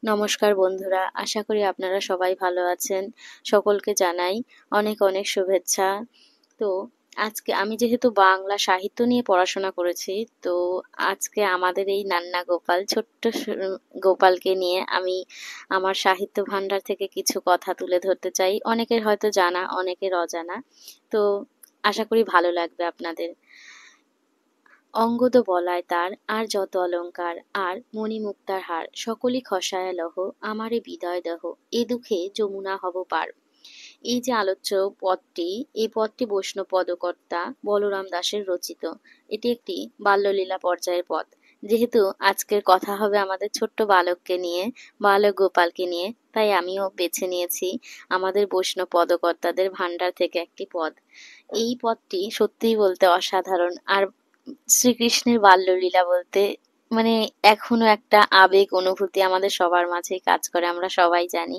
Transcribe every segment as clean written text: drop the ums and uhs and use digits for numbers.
নমস্কার বন্ধুরা, আশা করি আপনারা সবাই ভালো আছেন। সকলকে জানাই অনেক অনেক শুভেচ্ছা। তো আজকে আমি যেহেতু বাংলা সাহিত্য নিয়ে পড়াশোনা করেছি, তো আজকে আমাদের এই নান্না গোপাল ছোট্ট গোপালকে নিয়ে আমি আমার সাহিত্য ভান্ডার থেকে কিছু কথা তুলে ধরতে চাই। অনেকের হয়তো জানা, অনেকের অজানা। তো আশা করি ভালো লাগবে আপনাদের। অঙ্গদ বলায় তার আর যত অলঙ্কার আর মণিমুক্তার হার সকলই খসায়া লহ আমারে বিদয় দেহ এ দুঃখে যমুনা হব পার। এই যে আলোচ্য পদটি, এই পদটি বৈষ্ণব পদকর্তা বলরাম দাসের রচিত। এটি একটি বাল্যলীলা পর্যায়ের পদ। যেহেতু আজকের কথা হবে আমাদের ছোট্ট বালককে নিয়ে, বালক গোপালকে নিয়ে, তাই আমিও বেছে নিয়েছি আমাদের বৈষ্ণব পদকর্তাদের ভান্ডার থেকে একটি পদ। এই পদটি সত্যিই বলতে অসাধারণ। আর শ্রীকৃষ্ণের বাল্যলীলা বলতে মানে এখনো একটা আবেগ অনুভূতি আমাদের সবার মাঝেই কাজ করে, আমরা সবাই জানি।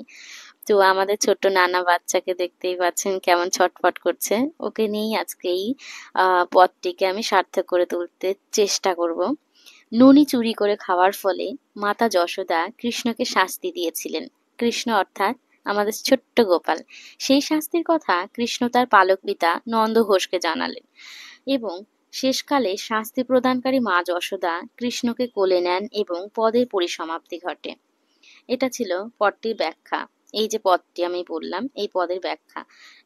তো আমাদের ছোট্ট নানা বাচ্চাকে দেখতেই পাচ্ছেন কেমন ছটফট করছে। ওকে নিয়েই আজকে এই পদটিকে আমি সার্থক করে তুলতে চেষ্টা করব। ননি চুরি করে খাওয়ার ফলে মাতা যশোদা কৃষ্ণকে শাস্তি দিয়েছিলেন। কৃষ্ণ অর্থাৎ আমাদের ছোট্ট গোপাল। সেই শাস্তির কথা কৃষ্ণ তার পালক পিতা নন্দ ঘোষকে জানালেন এবং শেষকালে শাস্তি প্রদানকারী মা যশোদা কৃষ্ণকে কোলে নেন এবং পদের পরিসমাপ্তি ঘটে। এটা ছিল পদটির ব্যাখ্যা। এই যে পদটি আমি বললাম, এই পদের ব্যাখ্যা।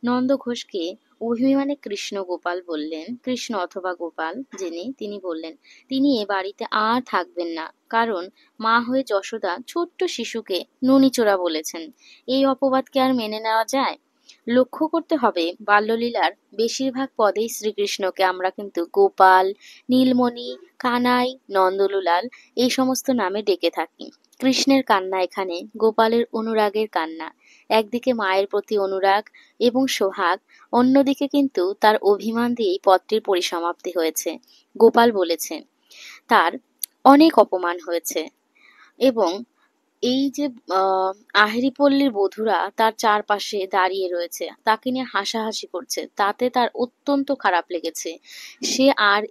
নন্দ ঘোষকে অভিমানে কৃষ্ণ গোপাল বললেন, কৃষ্ণ অথবা গোপাল যিনি, তিনি বললেন তিনি এ বাড়িতে আর থাকবেন না, কারণ মা হয়ে যশোদা ছোট্ট শিশুকে ননিচোরা বলেছেন। এই অপবাদ কি আর মেনে নেওয়া যায়? লক্ষ্য করতে হবে বাল্যলীলার বেশিরভাগ পদেই শ্রীকৃষ্ণকে আমরা কিন্তু গোপাল, নীলমণি, কানাই, নন্দলাল এই সমস্ত নামে ডেকে থাকি। কৃষ্ণের কান্না এখানে গোপালের অনুরাগের কান্না। একদিকে মায়ের প্রতি অনুরাগ এবং সোহাগ, অন্যদিকে কিন্তু তার অভিমান দিয়েই পদটির পরিসমাপ্তি হয়েছে। গোপাল বলেছে তার অনেক অপমান হয়েছে এবং এই যে আহেরিপল্লীর বধূরা তার চারপাশে দাঁড়িয়ে রয়েছে, তাকে নিয়ে হাসাহাসি করছে, তাতে তার অত্যন্ত খারাপ লেগেছে। সে আর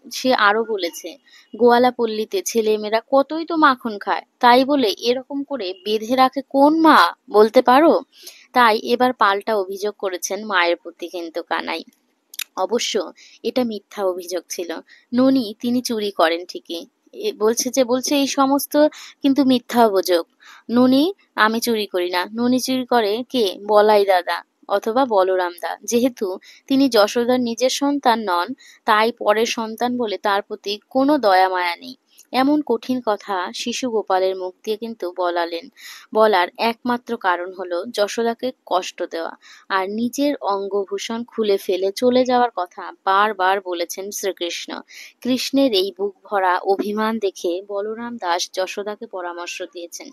সে আরো বলেছে গোয়ালাপল্লীতে ছেলেমেয়েরা কতই তো মাখন খায়, তাই বলে এরকম করে বেঁধে রাখে কোন মা, বলতে পারো? তাই এবার পাল্টা অভিযোগ করেছেন মায়ের প্রতি কিন্তু কানাই। অবশ্য এটা মিথ্যা অভিযোগ ছিল। ননি তিনি চুরি করেন ঠিকই, বলছে এই সমস্ত কিন্তু মিথ্যা অভিযোগ। ননি আমি চুরি করি না, ননি চুরি করে কে? বলাই দাদা অথবা বলরাম দা। যেহেতু তিনি যশোদার নিজের সন্তান নন, তাই পরের সন্তান বলে তার প্রতি কোনো দয়া মায়া নেই। এমন কঠিন কথা শিশু গোপালের মুখ দিয়ে কিন্তু বলার একমাত্র কারণ হলো যশোদাকে কষ্ট দেওয়া। আর নিজের অঙ্গভূষণ খুলে ফেলে চলে যাওয়ার কথা বারবার বলেছেন শ্রীকৃষ্ণ। কৃষ্ণের এই বুক ভরা অভিমান দেখে বলরাম দাস যশোদাকে পরামর্শ দিয়েছেন,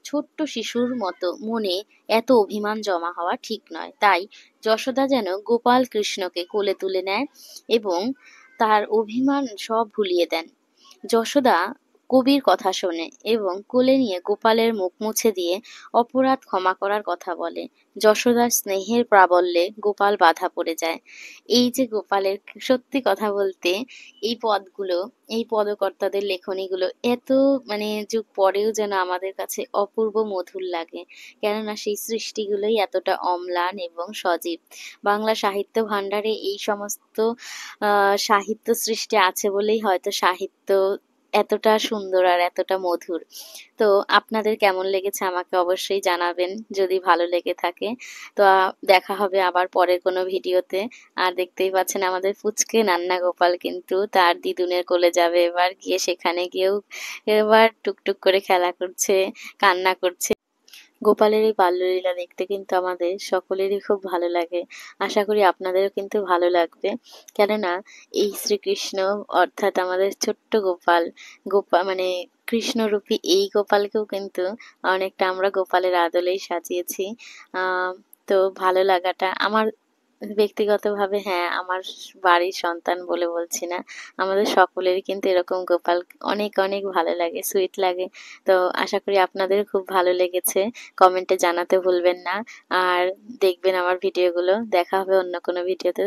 ছোট্ট শিশুর মতো মনে এত অভিমান জমা হওয়া ঠিক নয়। তাই যশোদা যেন গোপাল কৃষ্ণকে কোলে তুলে নেয় এবং তার অভিমান সব ভুলিয়ে দেন। যশোদা কবির কথা শোনে এবং কোলে নিয়ে গোপালের মুখ মুছে দিয়ে অপরাধ ক্ষমা করার কথা বলে। যশোদার স্নেহের প্রাবল্যে গোপাল বাধা পড়ে যায়। এই যে গোপালের, সত্যি কথা বলতে এই পদগুলো, এই পদকর্তাদের লেখনীগুলো এত যুগ পরেও যেন আমাদের কাছে অপূর্ব মধুর লাগে, কেননা সেই সৃষ্টিগুলোই এতটা অম্লান এবং সজীব। বাংলা সাহিত্য ভান্ডারে এই সমস্ত সাহিত্য সৃষ্টি আছে বলেই হয়তো সাহিত্য এতটা সুন্দর আর এতটা মধুর। তো আপনাদের কেমন লেগেছে আমাকে অবশ্যই জানাবেন যদি ভালো লেগে থাকে। তো দেখা হবে আবার পরের কোনো ভিডিওতে। আর দেখতেই পাচ্ছেন আমাদের পুচকে নান্না গোপাল কিন্তু তার দিদুনের কোলে যাবে এবার, গিয়ে সেখানে গিয়েও এবার টুকটুক করে খেলা করছে, কান্না করছে। গোপালের এই বাল্যলীলা দেখতে কিন্তু আমাদের সকলেরই খুব ভালো লাগে। আশা করি আপনাদেরও কিন্তু ভালো লাগবে, কেননা এই শ্রীকৃষ্ণ অর্থাৎ আমাদের ছোট্ট গোপাল, কৃষ্ণরূপী এই গোপালকেও কিন্তু অনেকটা আমরা গোপালের আদলেই সাজিয়েছি। তো ভালো লাগাটা আমার ব্যক্তিগতভাবে, হ্যাঁ, আমার বাড়ির সন্তান বলে বলছি না, আমাদের সকলেরই কিন্তু এরকম গোপাল অনেক অনেক ভালো লাগে, সুইট লাগে। তো আশা করি আপনাদের খুব ভালো লেগেছে। কমেন্টে জানাতে ভুলবেন না আর দেখবেন আমার ভিডিওগুলো। দেখা হবে অন্য কোনো ভিডিওতে।